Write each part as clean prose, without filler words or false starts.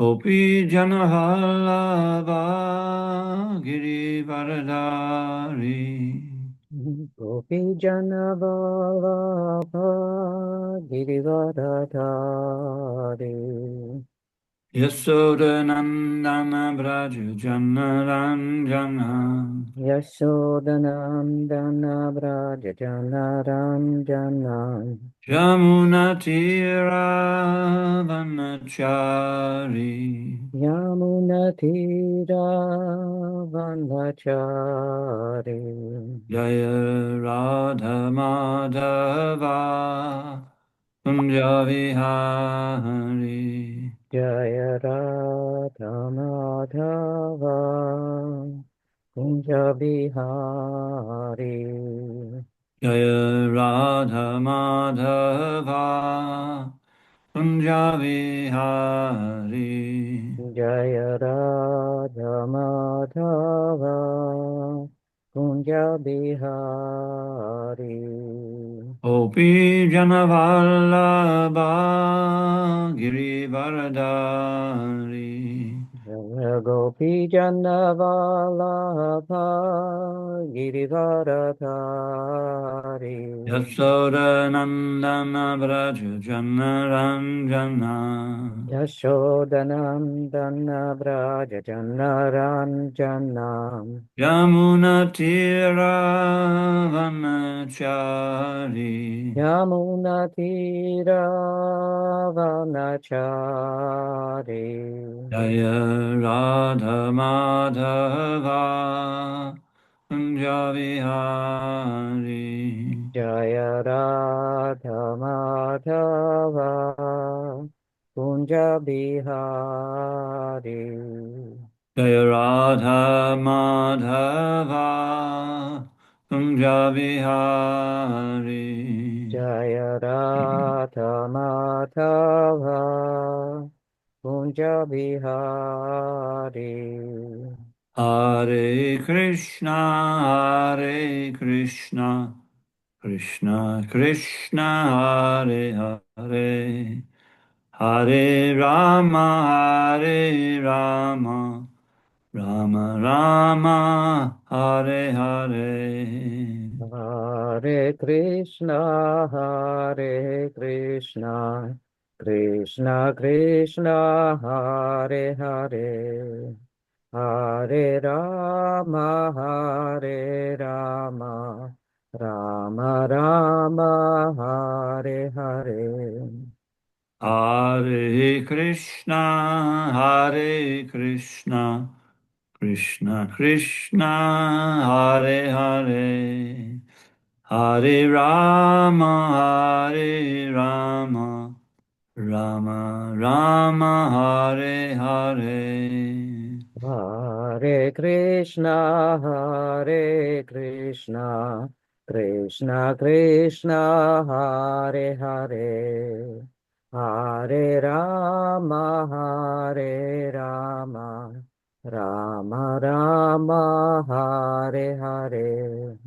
Gopi Janavallabha Girivardhari Gopi Janavallabha Girivaradhari Yasodhanandana Braja Janaranjana Yashodanandana Braja Janaranjana Yamunatira Vanachari Yamunatira Vandachari Jaya Radha Madhava Kunja Vihari Jaya Radha Madhava Kunja Bihari Jaya Radha Madhava Kunja Vihari Jaya Radha Madhava Kunja Bihari Gopi Janavallabha Girivardhari Jaya Gopi Jannavalabha Girivaradhari Yasodhanandana Braja Janaranjana Yashodanandana Braja Jannaranjana Yamunatira Vanachari Yamunatira Vanachari Jaya Radha Madhava Kunja Vihari Jaya Radha Madhava Kunja Bihari Jaya Radha Madhava Kunja Vihari Jaya Radha Madhava Kunja Bihari Hare Krishna, Hare Krishna, Krishna Krishna, Hare Hare, Hare Rama, Hare Rama, Rama Rama, Hare Hare. Hare Krishna, Hare Krishna, Krishna Krishna, Hare Hare, Hare Rama, Hare Rama, Rama Rama, Hare Hare. Hare Krishna, Hare Krishna, Krishna Krishna, Hare Hare, Hare Rama, Hare Rama, Rama Rama, Hare Hare. Hare Krishna, Hare Krishna, Krishna Krishna, Hare Hare, Hare Rama, Hare Rama, Rama Rama, Hare Hare.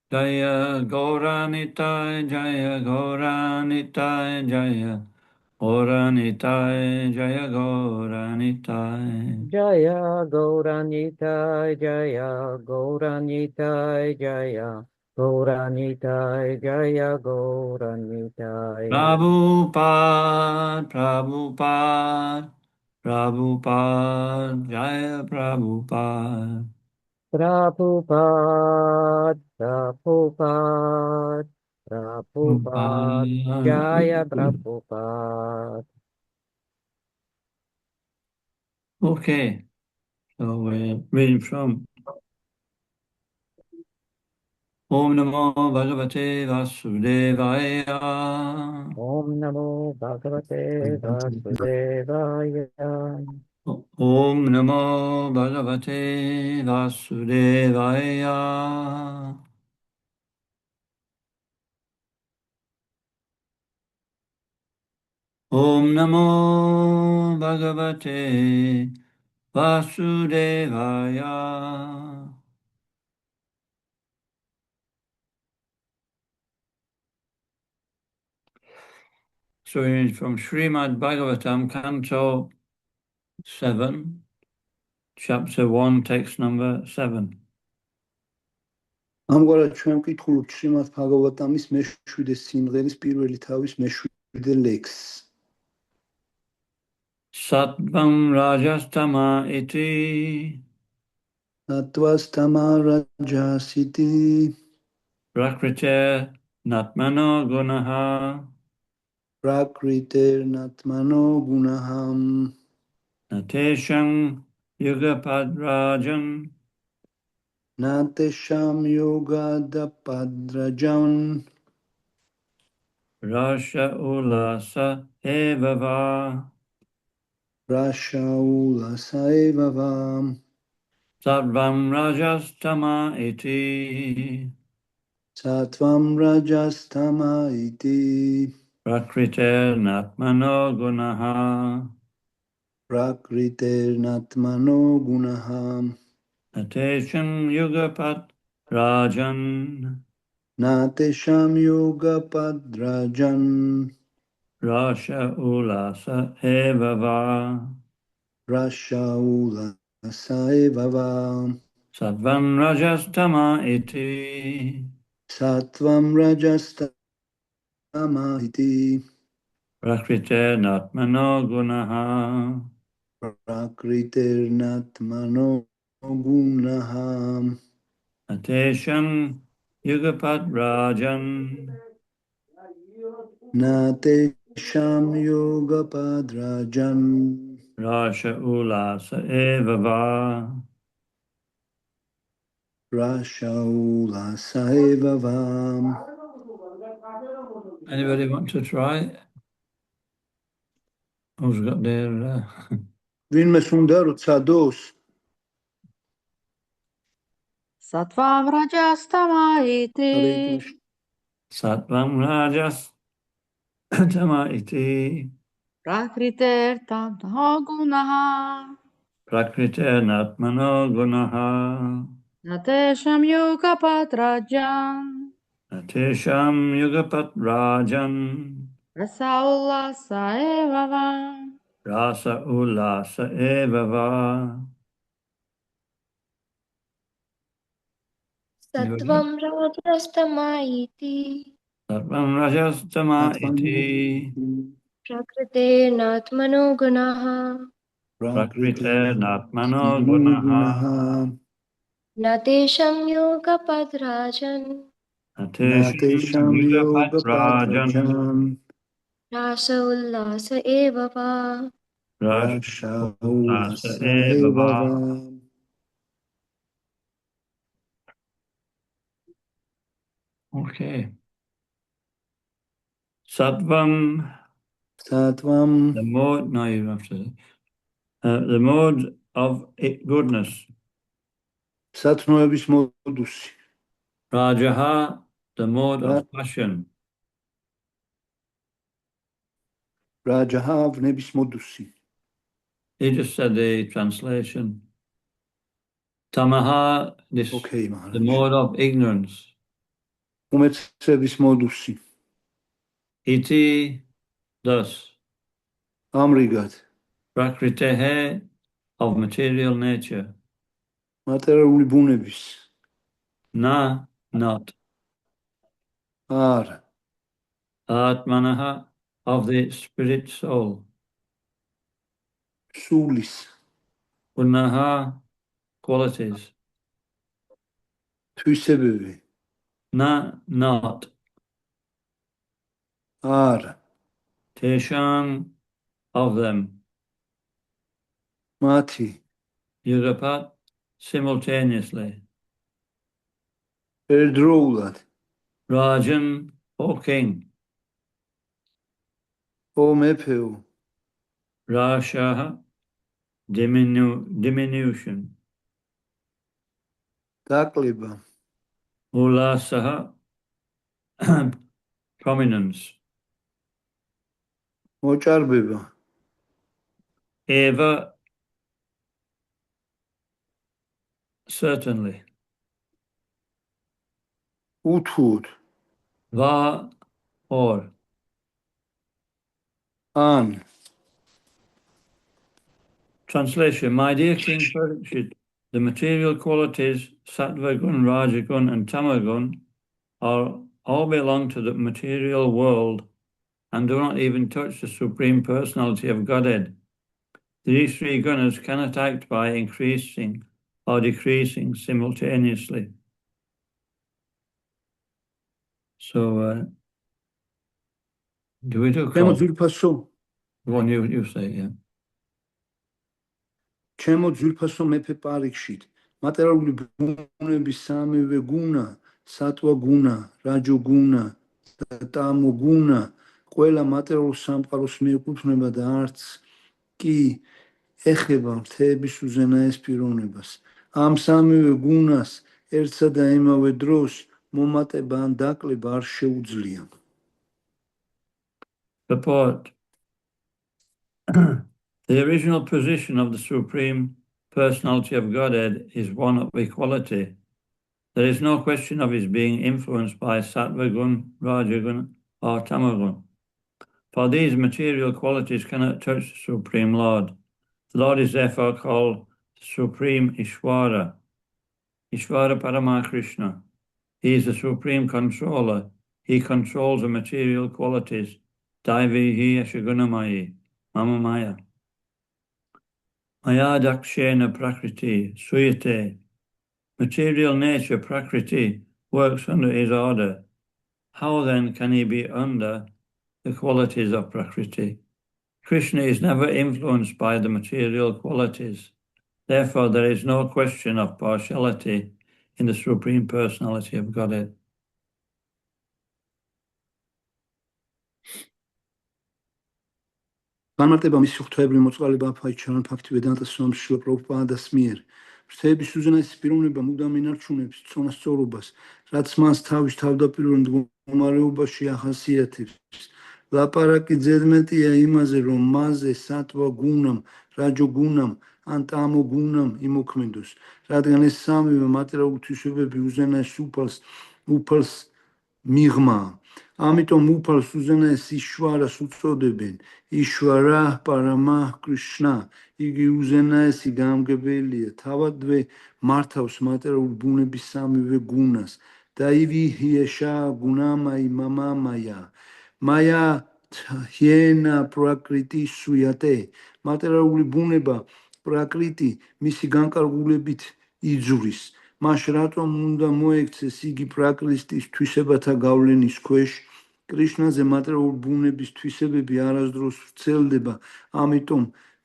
Jaya Gauranitai, Jaya Gauranitai, Jaya Gauranitai, Jaya Gauranitai. Jaya Gauranitai, Jaya Gauranitai, Jaya Gauranitai, Jaya Gauranitai. Prabhupada, Prabhupada, Prabhupada, Jaya Prabhupada. Prabhupada, Prabhupada, Prabhupada, Jaya Prabhupada. Prabhupada. Okay, so we're reading from Om Namo Bhagavate Vasudevaya. Om Namo Bhagavate Vasudevaya. Om Namo Bhagavate Vasudevaya. Om Namo Bhagavate Vasudevaya. So it's from Srimad Bhagavatam, Canto 7, chapter 1, text number 7. ამგვარად ჩვენ ვკითხულობთ შრიმად ბჰაგავატამის მე-7 სიმღერის პირველი თავის მე-7 ლექსს. Sattvam rajastama iti ნატვასტამა რაჯასიტი prakrite natmano gunaha პრაკრიტერ ნატმანო გუნაჰამ natesham yugapad rajan ნატეშამ იოგადა პადრაჯან rasha ulasa evava რაშაულა საევავა Sattvam rajastama iti სათვამ რაჯასთამა იტი prakrite natmano gunaha პრაკრიტერ ნატმანო გუნაჰამ natesham yugapad rajan ნატეშამ იოგა პადრაჯან rasha ulasa evava რაშაულა საევავა Sattvam rajastama iti სათვამ რაჯასთამა იტი prakrite natmano gunaha პრაკრიტერ ნატმანო გუნაჰამ natesham yugapad rajan ნატეშამ იოგა პადრაჯან rasha ulasa evava რაშაულა საევავა Anybody want to try? Who's got their ვინმეს უნდა როცადოს Sattvam rajastama iti რიტმში Sattvam rajas tama iti prakriter tamho gunaha prakrite natmano gunaha natesham yoga patrajan natesham yugapat rajan rasaula saevava rasa ulasa evava Sattvam rajastama iti Sattvam rajas tama iti prakrite natmano gunaha prakrite natmano gunaha natesham yoga padrajan natesham ნატეშამ yugapat იოგა rajan პადრაჯან rasa ullasa evava rasa რაშაულა ulasa საევავა evava Okay. Sattvam, სათვამ the mode, no, you have to, the mode of goodness. სათნოების მოდუსი Rajaha, the mode Ra- of passion. რაჯაჰა ვნების მოდუსი He just said the translation. Tamaha, this, ოკეი the მაღარაჯ mode of ignorance. უმეტესების მოდუსი Iti, thus, ამრიგად prakritehe, of material nature. მატერიული ბუნების Na, not. არ Atmanaha, of the spirit soul. სულის Unaha, qualities. თვისებები Na, not. არ Teshan, of them. მათი Yugapat, simultaneously. ერთდროულად Rajan, O king. ო მეფეო Rashaha, diminution. დაკლება Ulasaha, prominence. მოჭარბება Eva, certainly. უთუოდ Va, or. ან Translation: My dear King Parikshit, the material qualities Sattva Gun, Rajagun, and Tamagun all belong to the material world and do not even touch the Supreme Personality of Godhead. These three gunas cannot act by increasing or decreasing simultaneously. So, do we do ჩემო call? ძვირფასო, One you say, yeah. ჩემო ძვირფასო მეფე პარიქშით, მატერიალური ბუნების სამივე გუნა, სატვა გუნა, რაჯო გუნა და ტამო გუნა, ყველა მატერიალურ სამყაროს მიეკუთვნება და არც კი ეხება მთების უზენაეს პიროვნებას. ამ სამივე გუნას ერთსა და იმავე დროს მომატება ან დაკლება არ შეუძლია. Purport. The original position of the Supreme Personality of Godhead is one of equality. There is no question of his being influenced by Sattva Gun, Rajagun, or Tamagun. For these material qualities cannot touch the Supreme Lord. The Lord is therefore called Supreme Ishvara, Ishvara Paramakrishna. He is the Supreme Controller. He controls the material qualities. Daivihi Ashagunamayi, Mama Maya. Maya Dakshena Prakriti, Suyate. Material nature, Prakriti, works under his order. How then can he be under the qualities of Prakriti? Krishna is never influenced by the material qualities. Therefore, there is no question of partiality in the Supreme Personality of Godhead. განმარტება მისი ღვთაებრივი მოწყალება აფაიჩარან ფაქტი ვედანტას სვამშილა პრაბჰუპადას მიერ. ღვთაების უზენაესი პიროვნება მუდამ ინარჩუნებს წონასწორობას, რაც მას თავის თავდაპირველ მდგომარეობაში ახასიათებს. ლაპარაკი ზედმეტია იმაზე, რომ მასზე სატვა გუნამ, რაჯო გუნამ ან ტამო გუნამ იმოქმედოს, რადგან ეს სამივე მატერიალური თვისებები უზენაეს უფალს მიღმაა. ამიტომ უფალს უზენაეს იშვარას უწოდებენ. იშვარა პარამა კრიშნა, იგი უზენაესი გამგებელია, თავადვე მართავს მატერიალური ბუნების სამივე გუნას. დაივი ჰიეშა გუნამაი მამამაია. მაია ჰიენა პრაკრიტი სუიატე. მატერიალური ბუნება პრაკრიტი მისი განკარგულებით იძვრის. მას რატომ უნდა მოექცეს იგი პრაკრიტის თვისებათა გავლენის ქვეშ? კრიშნაზე მატერიალური ბუნების თვისებები არასდროს ვრცელდება, ამიტომ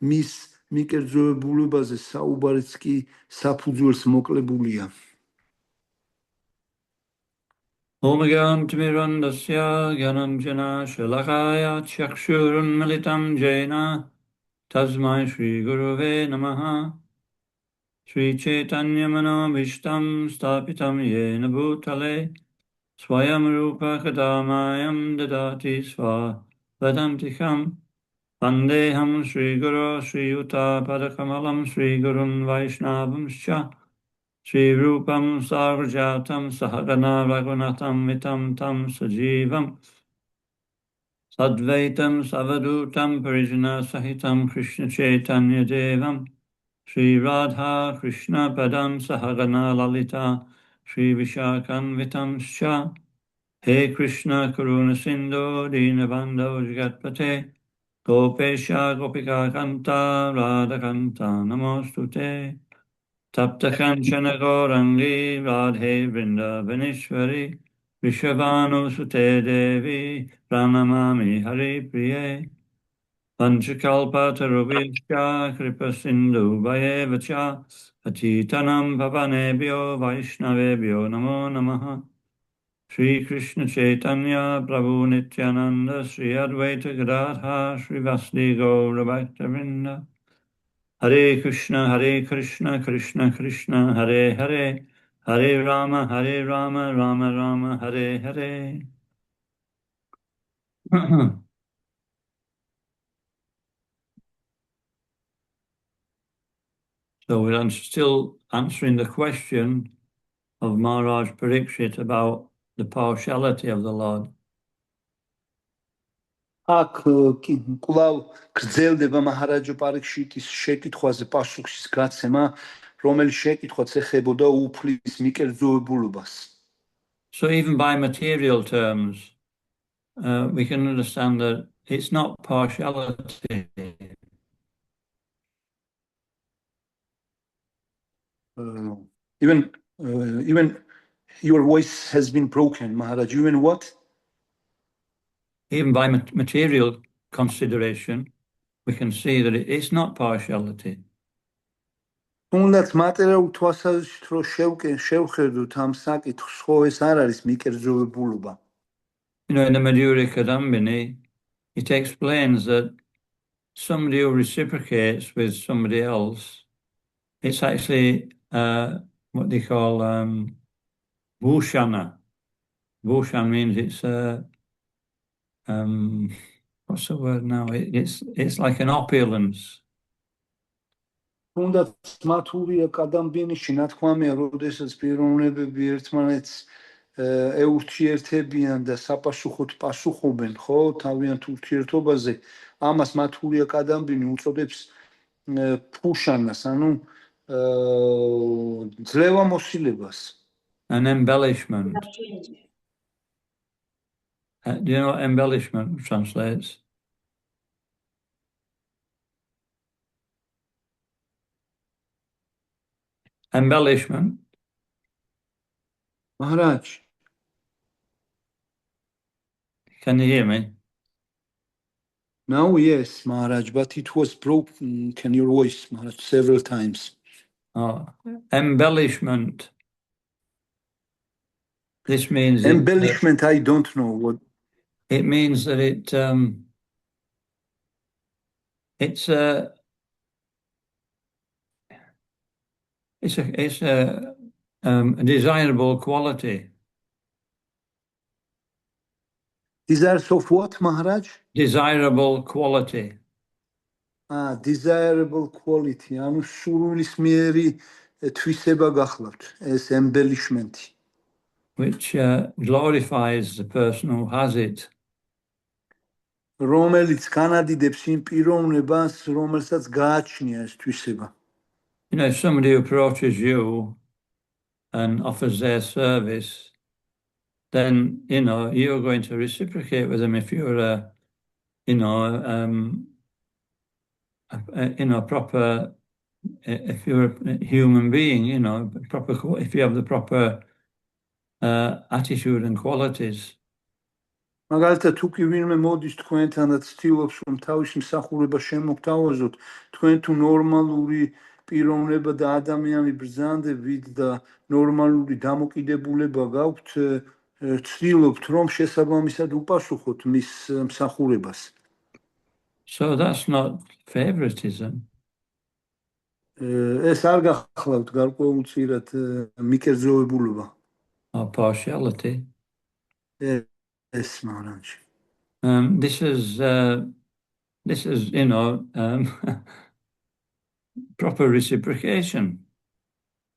მის მიკერძოებულებაზე საუბარიც კი საფუძველს მოკლებულია. Omagam Timirandasya Gyananjana Shalakaya Chakshurun Militam Jaina Tasmai Shri Guruve Namaha Sri Chaitanya Manobhishtam Stapitam Yena Bhutale Swayam Rupa Kadamayam Dadati Sva Vedantikam Vandeham Sri Guru Sri Yuta Padakamalam Sri Gurun Vaishnavamscha Sri Rupam Sarvajatam Sahagana Raghunatam Vitam Tam Sajivam Sadvaitam Savadutam Parijana Sahitam Krishna Chaitanya Devam Sri Radha Krishna Padam Sahagana Lalita Sri Vishakam Vitam Scha He Krishna Karuna Sindhu Dinabandho Jagatpate Gopesha Gopika Kanta Radha Kanta Namostute Tapta Kanchana Gaurangi Radhe Vrindavaneshwari Vishavanu Sute Devi Pranamami Hari Priye Panchakalpa Tarubhishya Kripa Sindhu Vayevacha Atitanam Pavanebhyo Vaishnavebhyo Namo Namaha Sri Krishna Chaitanya Prabhu Nityananda Sri Advaita Gadadha Sri Vasudeva Gaura Bhaktavrinda Hare Krishna, Krishna Krishna, Hare Hare, Hare Rama, Rama Rama, Hare Hare. So we're still answering the question of Maharaj Parikshit about the partiality of the Lord. აქ კვლავ გრძელდება მაჰარაჯა პარიქშიტის შეკითხვაზე პასუხის გაცემა, რომელიც შეკითხვაც ეხებოდა უფლის მიკერძოებულობას. So even by material terms, we can understand that it's not partiality. Even your voice has been broken, Maharaj. Even what? Even by material consideration, we can see that it's not partiality. თუნდაც მატერიალურ თვალსაზრისით რო შევხედოთ ამ საკითხს, ხო ეს არ არის მიკერძოებულობა. You know, in the Madhurya Kadambini, it explains that somebody who reciprocates with somebody else, it's actually what they call bhushana. Bhushan means it's what's the word now? It's like an opulence. თუნდაც მათურია კადამბინიში ნათქვამია, როდესაც პიროვნებები ერთმანეთს ეურთიერთებიან და საპასუხოდ პასუხობენ, ხო, თავიანთ ურთიერთობაზე, ამას მათურია კადამბინი უწოდებს ფუშანას, ანუ ძლევამოსილებას. An embellishment. Do you know what embellishment translates? Embellishment. Maharaj. Can you hear me? Now, yes, Maharaj, but it was broken, your voice, Maharaj, several times. Oh, embellishment. This means embellishment. I don't know what it means. That it's a desirable quality. Desires of what, Maharaj? Desirable quality. Desirable quality. Anu სურვილისმიერი თვისება გახლავთ, ეს embellishment. Which glorifies the person who has it. რომელიც განადიდებს იმ პიროვნებას, რომელსაც გააჩნია ეს თვისება. You know, if somebody approaches you and offers their service, then, you know, you're going to reciprocate with them if you're proper, if you're a human being, you know, proper, if you have the proper attitude and qualities. მაგალითად, თუ კი ვინმე მოდის თქვენთან და ცდილობს, რომ თავის მსახურება შემოგთავაზოთ, თქვენ თუ ნორმალური პიროვნება და ადამიანი ბრძანდებით და ნორმალური დამოკიდებულება გაქვთ, ცდილობთ, რომ შესაბამისად უპასუხოთ მის მსახურებას. So that's not favoritism. ეს არ გახლავთ გარკვეულწილად მიკერძოებულობა. Or partiality. Yes, Maharaj. This is you know, proper reciprocation.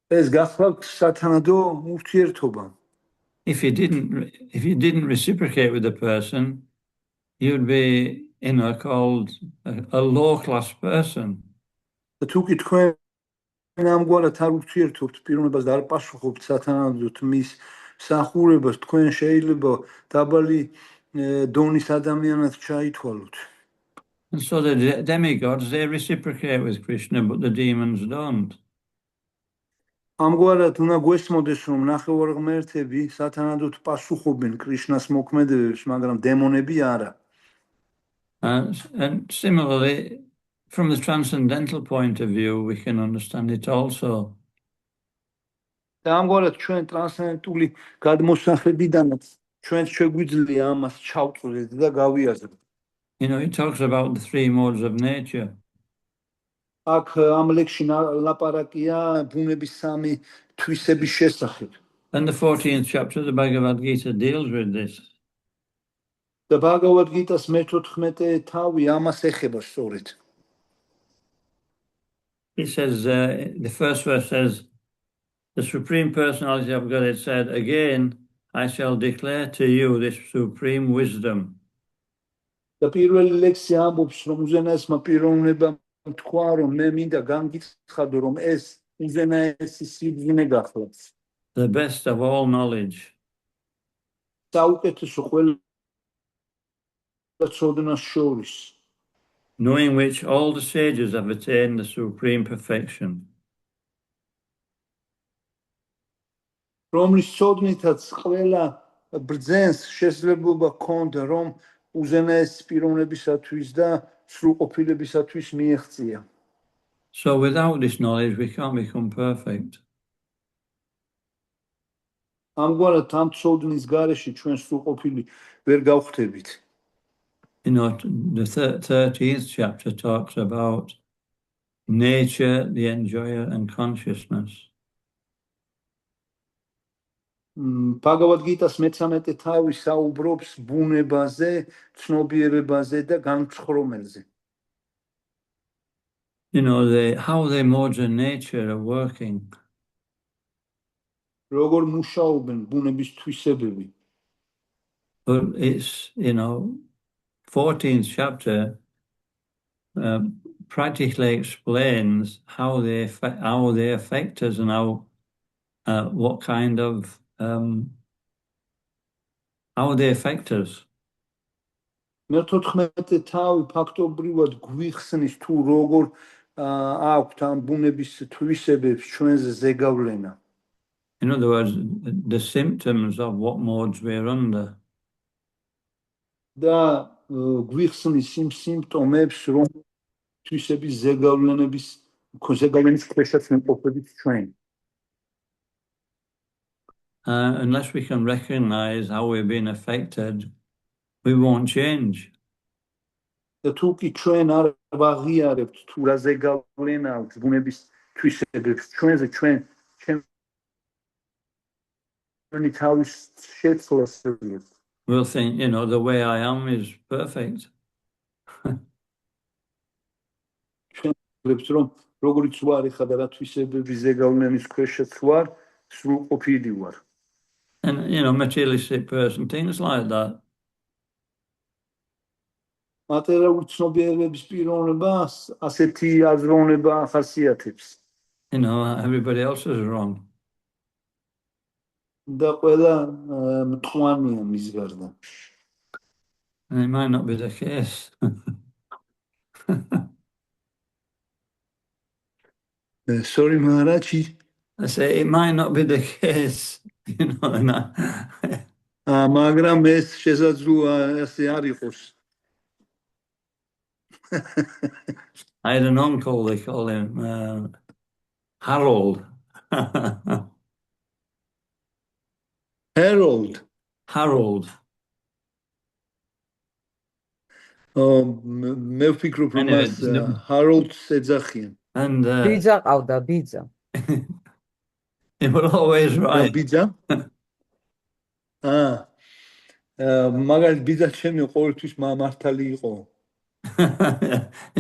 ეს გახლავთ სათანადო ურთიერთობა. If you didn't reciprocate with the person, you'd be, you know, called a low-class person. თუ კი თქვენ ამგვარად არ ურთიერთობთ პიროვნებას და არ პასუხობთ სათანადოდ მის მსახურებას, თქვენ შეიძლება დაბალი დონის ადამიანად ჩაითვალოთ. And so the demigods, they reciprocate with Krishna, but the demons don't. ამგვარად უნდა გვესმოდეს, რომ ნახევარღმერთები სათანადოდ პასუხობენ კრიშნას მოქმედებებს, მაგრამ დემონები არა. And similarly, from the transcendental point of view, we can understand it also. და ამგვარად ჩვენ ტრანსცენდენტული გადმოსახედიდანაც ჩვენს შეგვიძლია ამას ჩავწვდეთ და გავიაზროთ. You know, it talks about the three modes of nature. აქ ამ ლექსში ლაპარაკია ბუნების სამი თვისების შესახებ. And the 14th chapter of the Bhagavad Gita deals with this. და ბhagavad Gita-s მე-14 თავი ამას ეხება სწორედ. It says, the first verse says, the Supreme Personality of Godhead said, again, I shall declare to you this supreme wisdom. და და პირველი ლექსი ამბობს, რომ უზენაესმა პიროვნებამ თქვა, რომ მე მინდა გამგიცხადო, რომ ეს უზენაესი სიბზნე გახლავს. the best of all knowledge, საუკეთესო ყველა ცოდნას შორის, knowing which all the sages have attained the supreme perfection. რომლის ცოდნითაც ყველა ბრძენს შესაძლებლობა ჰქონდა, რომ უზენაესი პიროვნებისათვის და სრულყოფილებისათვის მიეღწია. So without this knowledge, we can't become perfect. ამგვარად ამ ცოდნის გარეშე ჩვენ სრულყოფილი ვერ გავხდებით. You know, the 13th chapter talks about nature, the enjoyer, and consciousness. Bhagavad Gita-s 13 თავი საუბრობს ბუნებაზე, ცნობიერებაზე და განცხრომელზე. You know, how the modes of nature are working. როგორ მუშაობენ ბუნების თვისებები. But it's, you know, 14th chapter practically explains how they affect us and what kind of how they affect us. მე-14 თავი ფაქტობრივად გვიხსნის თუ როგორ აქვთ ამ ბუნების თვისებებს ჩვენზე ზეგავლენა. In other words, the symptoms of what modes we're under. და გვიხსნის იმ სიმპტომებს, რომ თვისების ზეგავლენის ქვეშაც ვიმყოფებით ჩვენ. Unless we can recognize how we've been affected, we won't change. და თუ კი ჩვენ არ ვაღიარებთ თუ რა ზეგავლენა აქვს ბუნების თვისებებს ჩვენზე, ჩვენი თავის შეცვლას ვიღებთ. We'll think, you know, the way I am is perfect. ჩვენ ვიღებთ, რომ როგორიც ვარ ხა და რა თვისებების ზეგავლენის ქვეშაც ვარ, სრულყოფილი ვარ. And, you know, materialistic person thinks like that. მატერიალური ცნობიერების პიროვნება ასეთი აზროვნება ახასიათებს. You know, everybody else is wrong. და ყველა მტყვანია მის გარდა. And it might not be the case. Sorry, Maharaji. I say it might not be the case, you know. მაგრამ ეს შესაძლოა ასე არ იყოს. I had an uncle, they call him Harold. Harold. მე ვფიქრობ, რომ მას Harold-ს ეძახიან. And ბიძა ყავდა, ბიძა. he was always right. ბიძა? მაგალითად ბიძა ჩემი ყოველთვის მართალი იყო.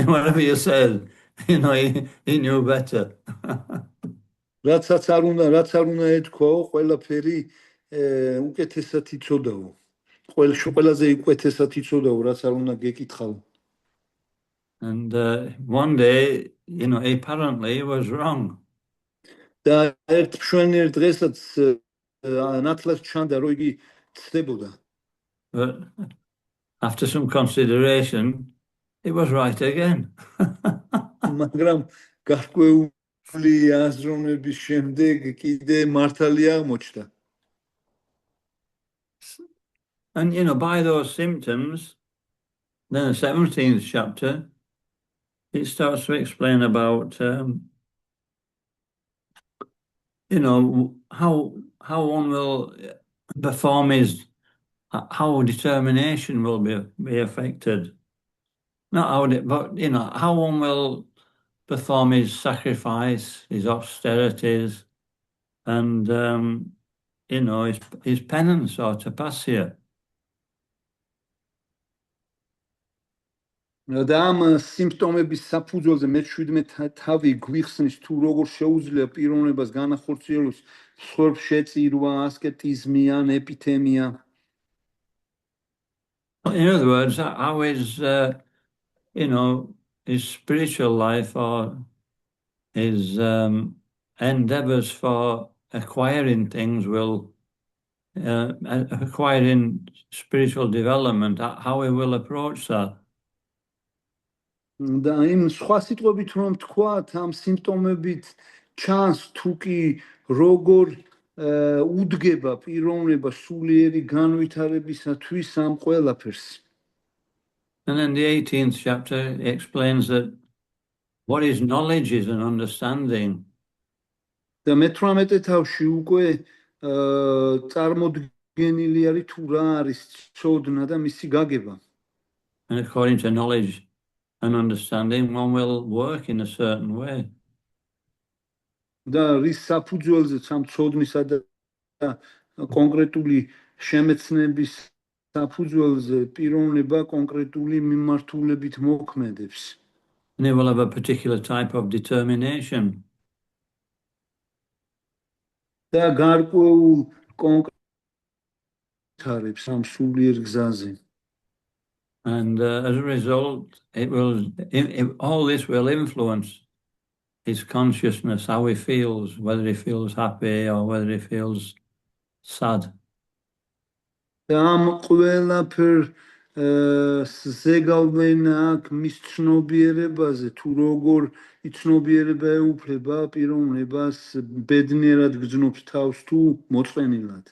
Whatever you said, you know, he knew better. რაც არ უნდა ეთქვაო, ყველაფერი უკეთესად იცოდაო. ყველაზე უკეთესად იცოდაო, რაც არ უნდა გეკითხავ. And one day, you know, apparently he was wrong. და ერთ მშვენიერ დღესაც ნათლად ჩანდა, რომ იგი ცდებოდა. But after some consideration, it was right again. მაგრამ გარკვეული აზროვნების შემდეგ კიდე მართალი აღმოჩნდა. And, you know, by those symptoms, then the 17th chapter, it starts to explain about, you know, how one will perform how determination will be affected. Not how, but, you know, how one will perform his sacrifice, his austerities, and, you know, his penance or tapasya. და ამ სიმპტომების საფუძველზე მე-17 თავი გვიხსნის თუ როგორ შეუძლია პიროვნებას განახორციელოს სხვებს შეწირვა, ასკეტიზმი ან ეპითემია. In other words, how is, his spiritual life or his endeavors for acquiring things will, acquiring spiritual development, how he will approach that. და იმ სხვა სიტყვებით რომ თქვათ, ამ სიმპტომებით ჩანს თუ კი როგორ უდგება პიროვნება სულიერი განვითარებისათვის ამ ყველაფერს. And in the 18th chapter, he explains that what is knowledge is an understanding. და მე-18 თავში უკვე წარმოდგენილი არის თუ რა არის ცოდნა და მისი გაგება. And according to knowledge and understanding, one will work in a certain way. და რის საფუძველზეც ამ ცოდნისა და კონკრეტული შემეცნების საფუძველზე პიროვნება კონკრეტული მიმართულებით მოქმედებს. And he will have a particular type of determination. და გარკვეულ კონკრეტებს ამ სულიერ გზაზე. And as a result, all this will influence his consciousness, how he feels, whether he feels happy or whether he feels sad. და ამ ყველაფერ ზეგავლენა აქვს მის ცნობიერებაზე, თუ როგორ იცნობიერება ეუფლება პიროვნებას, ბედნიერად გრძნობს თავს თუ მოწყენილად.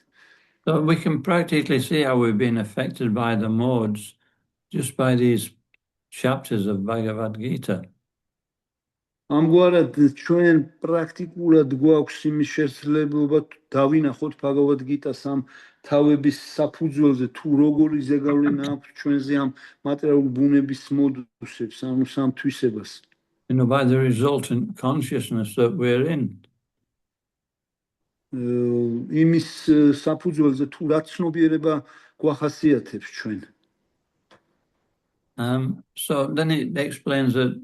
So we can practically see how we've been affected by the modes just by these chapters of Bhagavad Gita. ამგვარად ჩვენ პრაქტიკულად გვაქვს იმის შესაძლებლობა დავინახოთ Bhagavad Gita-ს ამ თავების საფუძველზე თუ როგორი ზეგავლენა აქვს ჩვენზე ამ მატერიალური ბუნების მოდუსებს, ანუ სამ თვისებას. By the resultant consciousness that we're in. იმის საფუძველზე თუ რა ცნობიერება გვახასიათებს ჩვენ. So then it explains that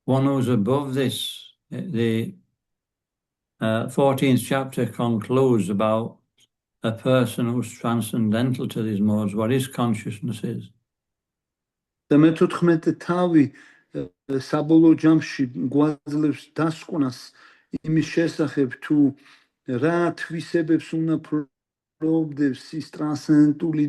one who's above this, the 14th chapter concludes about a person who's transcendental to these modes, what his consciousness is. და მე-14 თავი საბოლოო ჯამში გვაძლევს დასკვნას იმის შესახებ თუ რა თვისებებს უნდა ფლობდეს ის ტრანსცენდენტული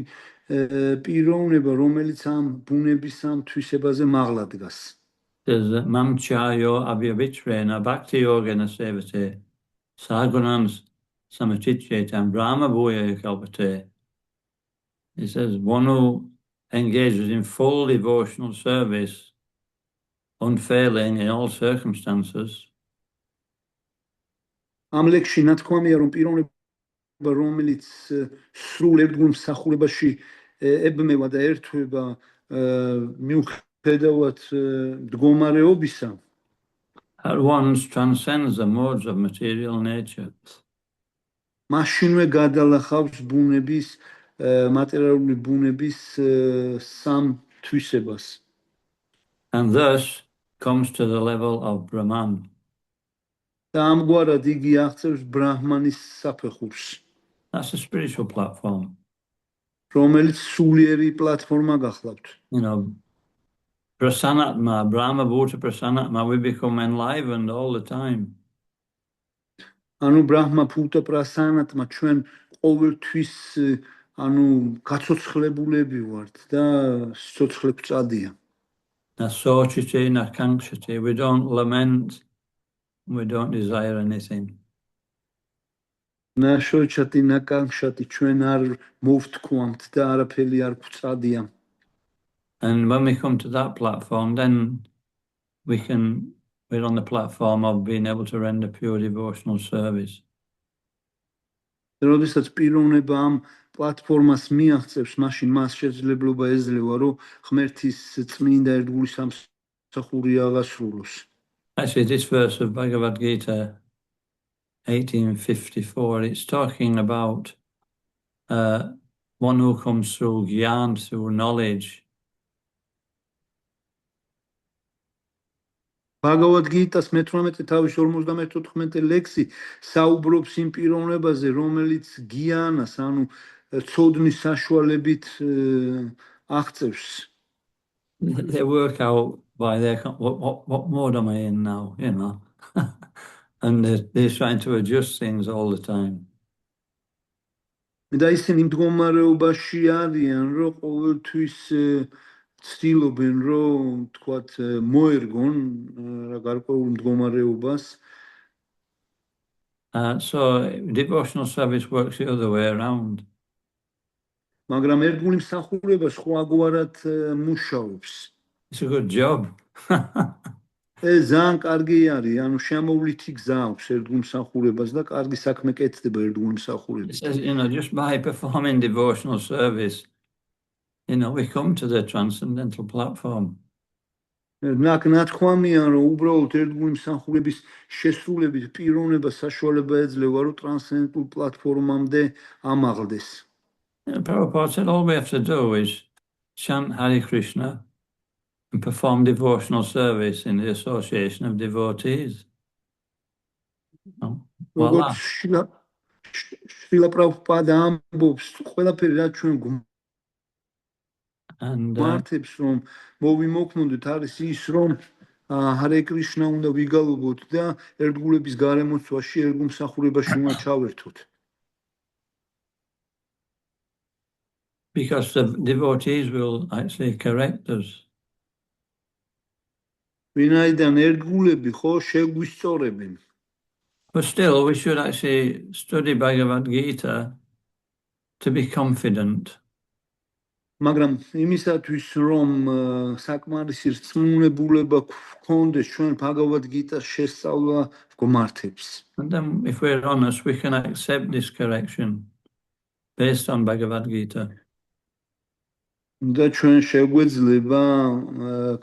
პიროვნება, რომელიც ამ ბუნების ამ თვისებაზე მაღლა დგას. There's mamchayo abhyavitrena bhakti yogena sevate sagunans samachitchetam brahma bhuya kalpate. He says, one who engages in full devotional service, unfailing in all circumstances. ამ ლექსში ნათქვამია, რომ პიროვნება, რომელიც სრულ ერთგულ მსახურებაში ებმევა და ერთვება მიუხედავად მდგომარეობისა, at once transcends the modes of material nature. მაშინვე გადალახავს ბუნების, მატერიალური ბუნების სამ თვისებას. And thus comes to the level of Brahman. და ამგვარად იგი აღწევს ბრაჰმანის საფეხურს. That's a spiritual platform. რომელიც სულიერი პლატფორმა გახლავთ. Prasanatma, Brahma Bhuta Prasanatma, we become enlivened all the time. ანუ ბრაჰმა ბჰუტა პრასანატმა ჩვენ ყოველთვის გაცოცხლებულები ვართ და სიცოცხლე გვწადია. Nasochiti, nakankshati, we don't lament, we don't desire anything. ნაშოჩატი, ნაკანქშატი, ჩვენ არ მოვთქვამთ და არაფერი არ გვწადია. And when we come to that platform, then we're on the platform of being able to render pure devotional service. როდესაც პიროვნება ამ პლატფორმას მიაღწევს, მაშინ მას შესაძლებლობა ეძლევა, რომ ღმერთის წმინდა ერთგული სამსახური აღასრულოს. Actually, this verse of Bhagavad Gita 1854, it's talking about one who comes through gyan, through knowledge. Bhagavad Gita-s მე-18 თავის 54 ლექსი საუბრობს იმ პიროვნებაზე, რომელიც გიანას, ანუ ცოდნის საშუალებით აღწევს. They work out by their what mode am I in now, you know, and they're trying to adjust things all the time. და ისინი მდგომარეობაში არიან, რომ ყოველთვის ცდილობენ, რომ თქვათ მოერგონ რა გარკვეულ მდგომარეობას. So devotional service works the other way around. მაგრამ ერთგული მსახურება სხვაგვარად მუშაობს. It's a good job. ეს ძალიან კარგი არის, ანუ შემოვლითი გზა აქვს ერთგულ მსახურებას და კარგი საქმე კეთდება ერთგული It მსახურებით. says, just by performing devotional service, we come to the transcendental platform. ნათქვამია, რომ უბრალოდ ერთგული მსახურების შესრულებით პიროვნება საშუალება ეძლევა, რომ ტრანსცენდენტულ პლატფორმამდე ამაღლდეს. Prabhupada said all we have to do is chant Hare Krishna and perform devotional service in the association of devotees. როგორც შრილა პრაბჰუპადა ამბობს, ყველაფერი რაც ჩვენ And გვართებს, რომ მოვიმოქმედოთ, არის ის, რომ ჰარე კრიშნა უნდა ვიგალობოთ და ერთგულების გარემოცვაში ერთგულ მსახურებაში უნდა ჩავერთოთ. because the devotees will actually correct us. ვინაიდან ერთგულები ხო შეგვისწორებენ. But still, we should actually study Bhagavad Gita to be confident. მაგრამ იმისათვის, რომ საკმარისი რწმუნებულება გქონდეს ჩვენ ბhagavad გიტას შესწავლა გვმართებს. And then, if we're honest, we can accept this correction based on Bhagavad Gita. და ჩვენ შეგვეძლება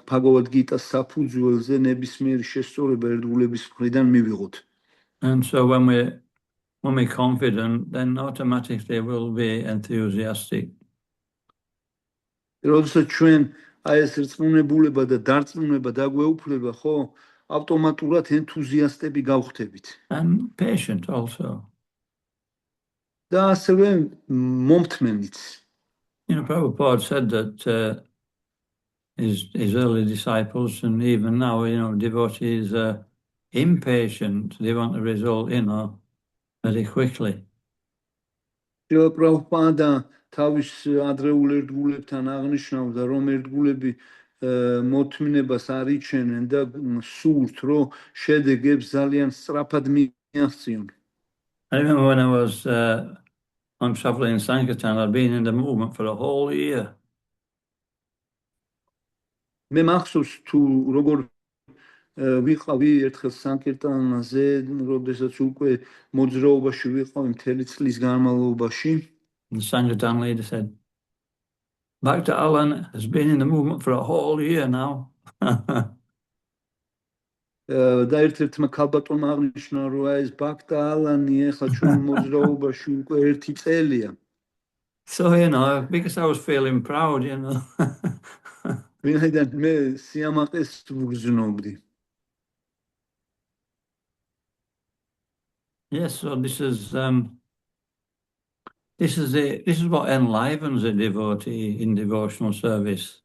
ბhagavad გიტას საფუძველზე ნებისმიერი შესწორება ერთგულების მხრიდან მივიღოთ. And so when we're confident, then automatically we'll be enthusiastic. როდესაც ჩვენ აი ეს რწმუნებულება და დარწმუნება დაგვეუფლება, ხო, ავტომატურად ენთუზიასტები გავხდებით. And patient also. და ასევე მომთმენიც. Prabhupada said that his early disciples and even now, devotees are impatient. They want the result, very quickly. პრაბჰუპადა თავის ადრეულ ერთგულებთან აღნიშნავდა, რომ ერთგულები მოთმინებას არ იჩენენ და სურთ, რომ შედეგებს ძალიან სწრაფად მიაღწიონ. I remember when I was on traveling in Sankirtan, I'd been in the movement for a whole year. მე მახსოვს თუ როგორ ვიყავი ერთხელ სანკირტანაზე, როდესაც უკვე მოძრაობაში ვიყავი მთელი წლის განმავლობაში. The Sankirtan leader said, Bhakta Alan has been in the movement for a whole year now. და ერთ-ერთმა ქალბატონმა აღნიშნა, რომ ეს ბაქტა ალანი ახლა ჩვენ მოძრაობაში უკვე 1 წელია. So, because I was feeling proud, ვინაიდან მე სიამაყეს ვგრძნობდი. Yes, so this is what enlivens a devotee in devotional service.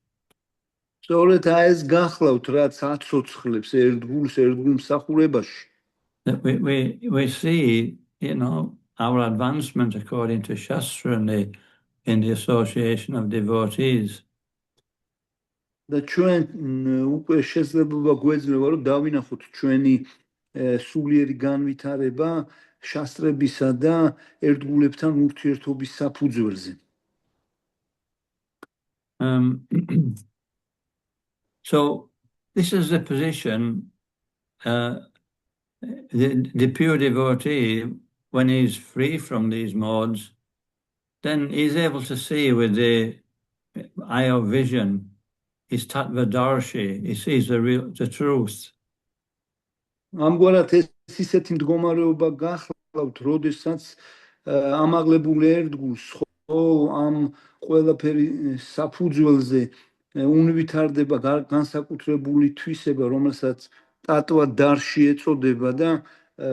სწორედ ეს გახლავთ, რაც აცოცხლებს ერთგულს ერთგულ მსახურებაში. That we see, our advancement according to Shastra in the association of devotees. და ჩვენ უკვე შესაძლებლობა გვეძლევა, რომ დავინახოთ ჩვენი სულიერი განვითარება შასტრებისა და ერთგულებთან ურთიერთობის საფუძველზე. So this is the position, the pure devotee, when he's free from these modes, then he's able to see with the eye of vision, his tattvadarshi, he sees the truth. ამგვარად ეს ისეთი მდგომარეობა გახლავთ, როდესაც ამაღლებული ერთგულს ხო ამ ყველაფერი საფუძველზე უნვითარდება განსაკუთრებული თვისება, რომელსაც ტატვადარში ეწოდება და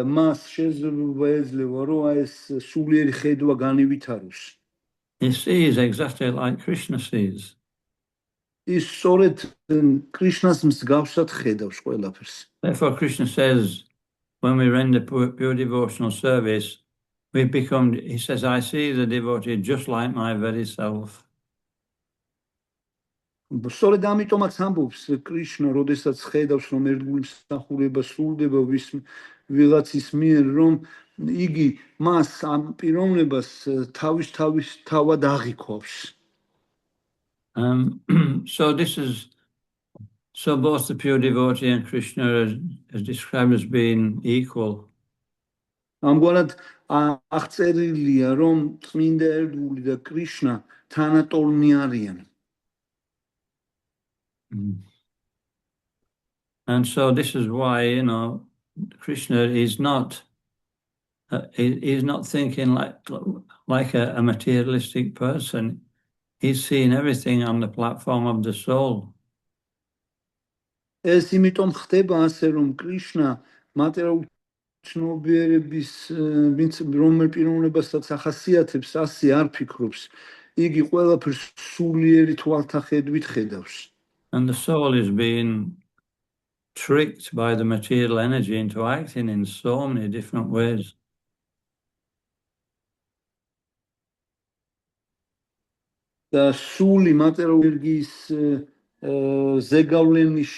მას შეიძლება ეძლევა, რომ ეს სულიერი ხედვა განივითაროს. He sees exactly like Krishna sees. ის სწორედ კრიშნას მსგავსად ხედავს ყველაფერს. Therefore, Krishna says, when we render pure devotional service, we become, he says, I see the devotee just like my very self. სწორედ ამიტომაც ამბობს კრიშნა, როდესაც ხედავს, რომ ერთგული მსახურება სრულდება ვიღაცის მიერ, რომ იგი მას ამ პიროვნებას თავად აღიქვავს. So both the pure devotee and Krishna is described as being equal. ამგვარად აღწერილია, რომ წმინდა ერთგული და კრიშნა თანატოლნი არიან. And so this is why, Krishna is not thinking like a materialistic person. He's seeing everything on the platform of the soul. ეს იმიტომ ხდება ასე, რომ კრიშნა მატერიალური ცნობიერების რომელ პიროვნებასაც ახასიათებს, ასე არ ფიქრობს. იგი ყველაფერს სულიერი თვალთახედვით ხედავს. And the soul is being tricked by the material energy into acting in so many different ways. და სული მატერიალური ენერგიის ზეგავლენის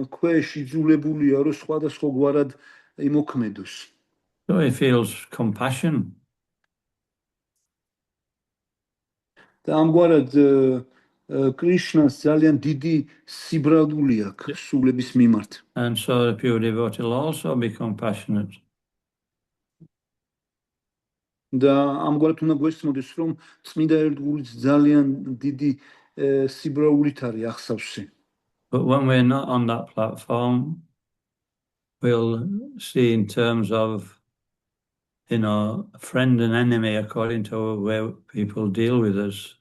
ქვეშ იძულებულია, რომ სხვადასხვა გვარად იმოქმედოს. So he feels compassion. და ამგვარად კრიშნას ძალიან დიდი სიბრალული აქვს სულების მიმართ. And so the pure devotee will also be compassionate. და ამგვარად უნდა გვესმოდეს, რომ წმინდა ერთგულიც ძალიან დიდი სიბრალულით არის ახსავსე. But when we're not on that platform, we'll see in terms of, friend and enemy according to where people deal with us.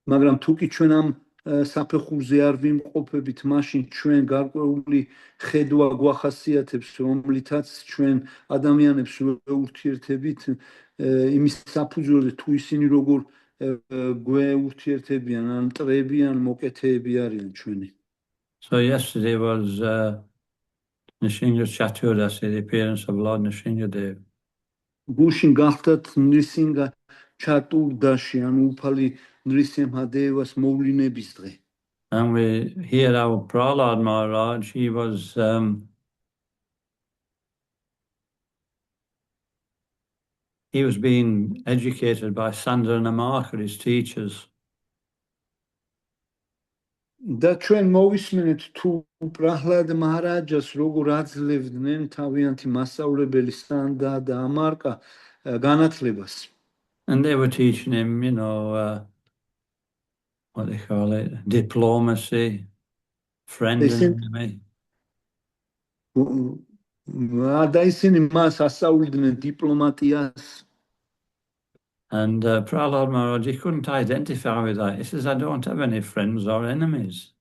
მაგრამ თუ კი ჩვენ ამ საფეხურზე არ ვიმყოფებით, მაშინ ჩვენ გარკვეული ხედვა გვახასიათებს, რომლითაც ჩვენ ადამიანებს ვეურთიერთებით იმის საფუძველზე, თუ ისინი როგორ გვეურთიერთებიან, ან მტრები, ან მოკეთეები არიან ჩვენი. So yesterday was Nrsinga Chaturasi, the appearance of Lord Nrsingadev. გუშინ გახდათ ნრისინგა ჩატურდაში, ანუ უფალი ნრისიმჰადევას მოვლინების დღე. And we hear our Prahlad Maharaj, he was being educated by Sandra Namarkar, his teachers. და ჩვენ მოვისმენთ თუ პრაჰლად მაჰარაჯას როგორ აძლევდნენ თავიანთი მასწავლებელი სანდა და ამარკა განათლებას. And they were teaching him, what they call it, diplomacy, friend and enemy. და ისინი მას ასწავლიდნენ დიპლომატიას. And Prahlad Maharaj, he couldn't identify with that. He says, I don't have any friends or enemies.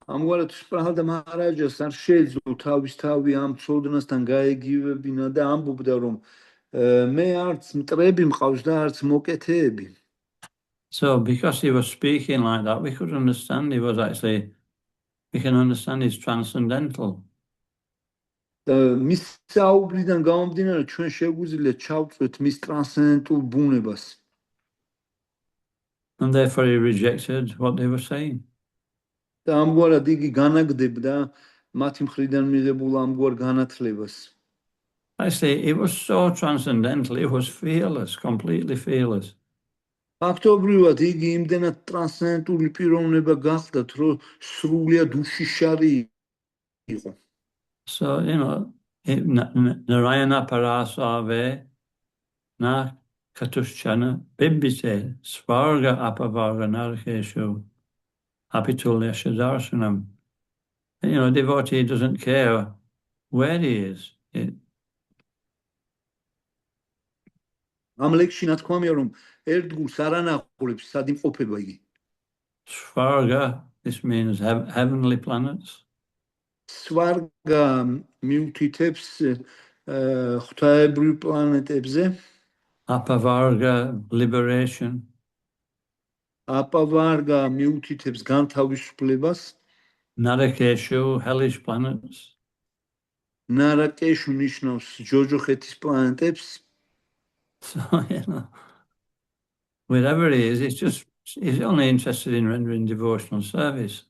ამგვარად პრაჰლად მაჰარაჯას არ შეეძლო თავი ამ ცოდნასთან გაეგივებინა და ამბობდა, რომ მე არც მტრები მყავს და არც მოკეთეები. So because he was speaking like that, we could understand we can understand he's transcendental. და მის საუბრიდან გამომდინარე, ჩვენ შეგვიძლია ჩავწვეთ მის ტრანსცენდენტულ ბუნებას. And therefore he rejected what they were saying. და ამგვარად იგი განაგდებდა მათი მხრიდან მიღებულ ამგვარ განათლებას. It was so transcendental, it was fearless, completely fearless. ფაქტობრივად იგი იმდენად ტრანსცენდენტული პიროვნება გახდათ, რომ სრულიად უშიშარი იყო. So, Narayana Parasave Na Katushchana Bimbite Svarga Apavarga Narkeshu Apitulya Shadarsanam. Devotee doesn't care where he is. ამ ლექსში ნათქვამია, რომ ერთგულს არ ანახულებს სად იმყოფება იგი. Svarga, this means heavenly planets. სვარგა მიუთითებს ღვთაებრივ პლანეტებზე. apavarga, liberation, აპავარგა მიუთითებს განთავისუფლებას, narakeshu, hellish planets, ნარაკეშუ ნიშნავს ჯოჯოხეთის პლანეტებს. so wherever he is, he's only interested in rendering devotional service.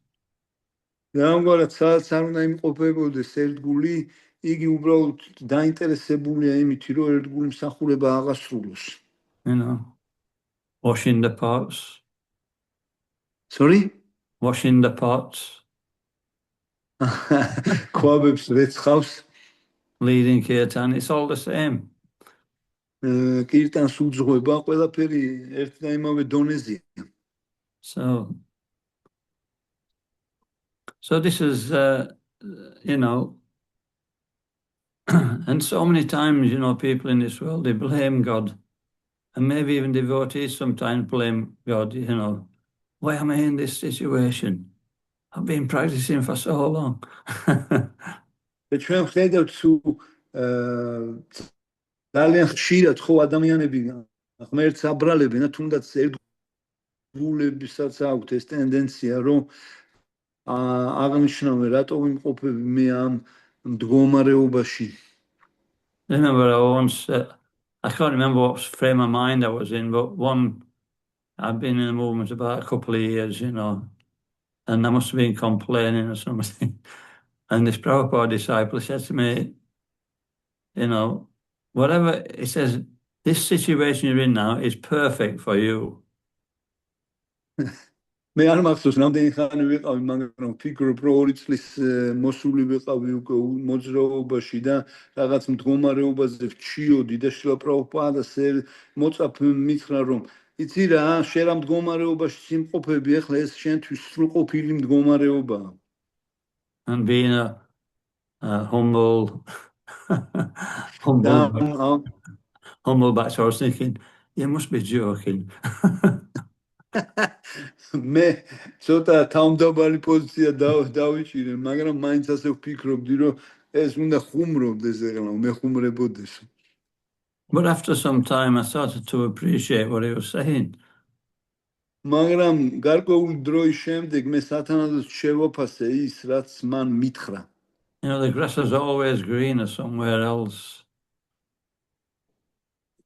Ramგვარად სადაც არ უნდა იმყოფებოდეს ერთგული, იგი უბრალოდ დაინტერესებულია იმით, რომ ერთგული მსახურება აღასრულოს. Washing the pots, Sorry? washing the pots, ქვაბებს რეცხავს, leading kirtan, it's all the same. კირტანს უძღვება, ყველაფერი ერთ და იმავე დონეზეა. So this is, and so many times, people in this world, they blame God. And maybe even devotees sometimes blame God, why am I in this situation? I've been practicing for so long. ჩვენ ხედავთ ძალიან ხშირად ხო ადამიანები ღმერთს აბრალებენ, თუნდაც ერთგულებისაც აქვთ ეს ტენდენცია, რომ აღნიშნავენ, რატო ვიმყოფები მე ამ მდგომარეობაში. Remember, I can't remember what frame of mind I was in, but I've been in the movement about a couple of years, and I must have been complaining or something. And this Prabhupada disciple said to me, whatever, he says, this situation you're in now is perfect for you. მე არ მახსოვს რამდენი ხანი ვიყავი, მაგრამ ვფიქრობ, რომ 2 წლის მოსული ვიყავი უკვე მოძრაობაში და რაღაც მდგომარეობაზე ვჩიოდი და შილა პრაბჰუპადას მოწაფ მითხრა, რომ იცი რა, შენ რა მდგომარეობაში სიმყოფები, ახლა ეს შენთვის სრულყოფილი მდგომარეობაა. And being a humble batch, I was thinking, you must be joking. მე ცოტა თავმდაბალი პოზიცია დავიჭირე, მაგრამ მაინც ასე ვფიქრობდი, რომ ეს უნდა ხუმრობდეს ეხლა, მე ხუმრებოდეს. But after some time, I started to appreciate what he was saying. მაგრამ გარკვეული დროის შემდეგ მე სათანადოდ შევაფასე ის, რაც მან მითხრა. The grass is always greener somewhere else.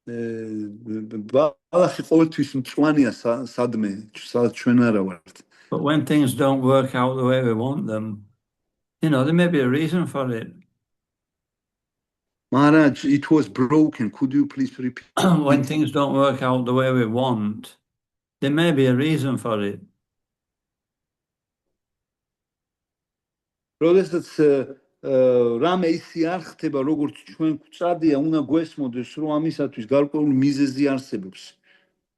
ბალახი ყოველთვის მწვანეა სადმე, სადაც ჩვენ არა ვართ. But when things don't work out the way we want them, there may be a reason for it. Maharaj, it was broken. Could you please repeat? When things don't work out the way we want, there may be a reason for it. როდესაც რამე ისი არ ხდება, როგორც ჩვენ გვწადია, უნდა გვესმოდეს, რომ ამისათვის გარკვეული მიზეზი არსებობს.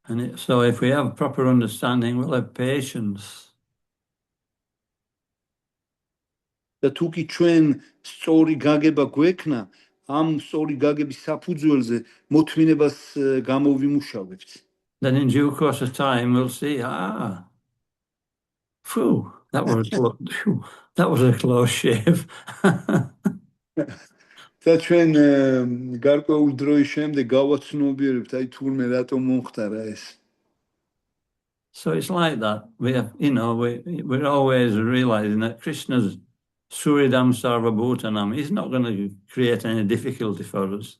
And so if we have proper understanding, we'll have patience. და თუ კი ჩვენ სწორი გაგება გვექნა, ამ სწორი გაგების საფუძველზე მოთმინებას გამოვიმუშავებთ. Then in due course of time, we'll see, phew, that was a close shave. და ჩვენ გარკვეული დროის შემდეგ გავაცნობიერებთ, აი თურმე რატომ მომხდარა ეს. So it's like that. We're always realizing that Krishna's Suridam Sarvabhutanam is not going to create any difficulty for us.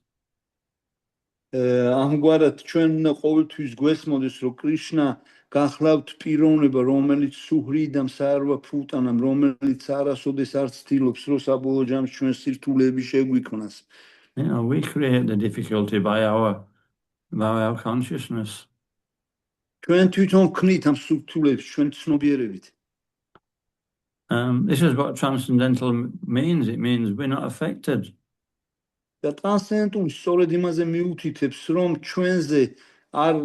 ამგვარად ჩვენ უნდა ყოველთვის გვესმოდეს, რომ კრიშნა გახლავთ პიროვნება, რომელიც სუჰრიდამ სარვაბჰუტანამ, რომელიც არასოდეს არ ცდილობს, რომ საბოლოო ჯამში ჩვენ სირთულეები შეგვიქმნას. We create the difficulty by our consciousness. ჩვენ თვითონ ქმნით ამ სირთულეებს ჩვენ ცნობიერებით. This is what transcendental means. It means we're not affected. და ტრანსცენდენტული სწორედ იმაზე მიუთითებს, რომ ჩვენზე არ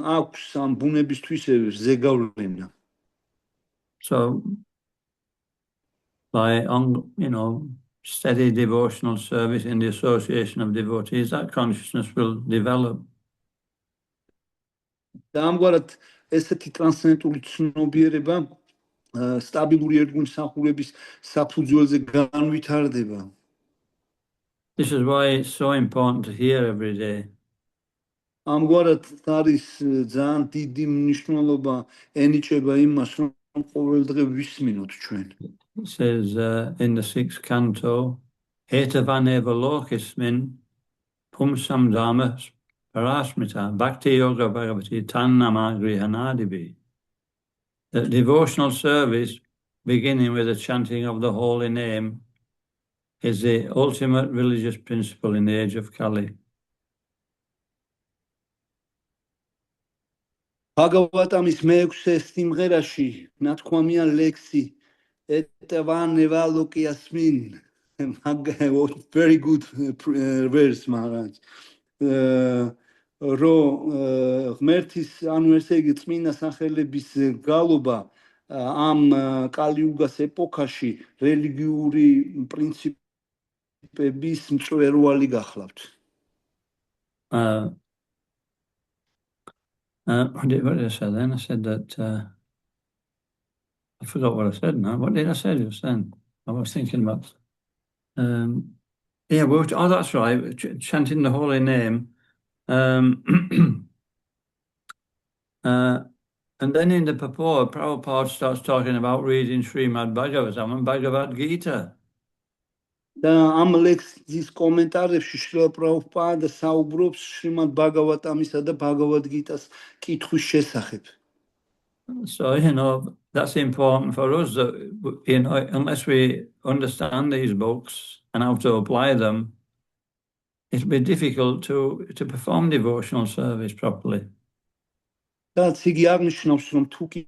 აქვს ამ ბუნებისთვის ზეგავლენა. So by steady devotional service in the association of devotees, that consciousness will develop. და ამგვარად ესეთი ტრანსცენდენტული ცნობიერება სტაბილური ერთგულმსახურების საფუძველზე განვითარდება. This is why it's so important to hear every day. ამგვარად არის ძალიან დიდი მნიშვნელობა ენიჭება იმას, რომ ყოველდღე ვისმინოთ ჩვენ. It says in the 6th canto, Hetavane Valokismin Pumsam Dharma Parasmita Bhakti Yoga Bhagavati Tannamagri Hanadibi. The devotional service, beginning with the chanting of the holy name, is the ultimate religious principle in the age of Kali. ბაგავატამის მეექვსე სიმღერაში ნათქვამია ლექსი ეტევანე ვალოკიასმინ. Very good verse, Maharaj. რო ღმერთის, ანუ ესე იგი წმინდა სახელების გალობა ამ კალიუგას ეპოქაში რელიგიური პრინციპების მწვერვალი გახლავთ. What did I say then? I said that I forgot what I said now. What did I say just then? I was thinking about that's right, chanting the holy name. And then in the purport, Prabhupada starts talking about reading Srimad Bhagavatam and Bhagavad Gita. და ამ ლექსის კომენტარებში შრილა პრაბჰუპადა საუბრობს შრიმად ბაგავატამისა და ბაგავად გიტას კითხვის შესახებ. So, that's important for us that, unless we understand these books and how to apply them, it'll be difficult to perform devotional service properly. და იგი აღნიშნავს, რომ თუ კი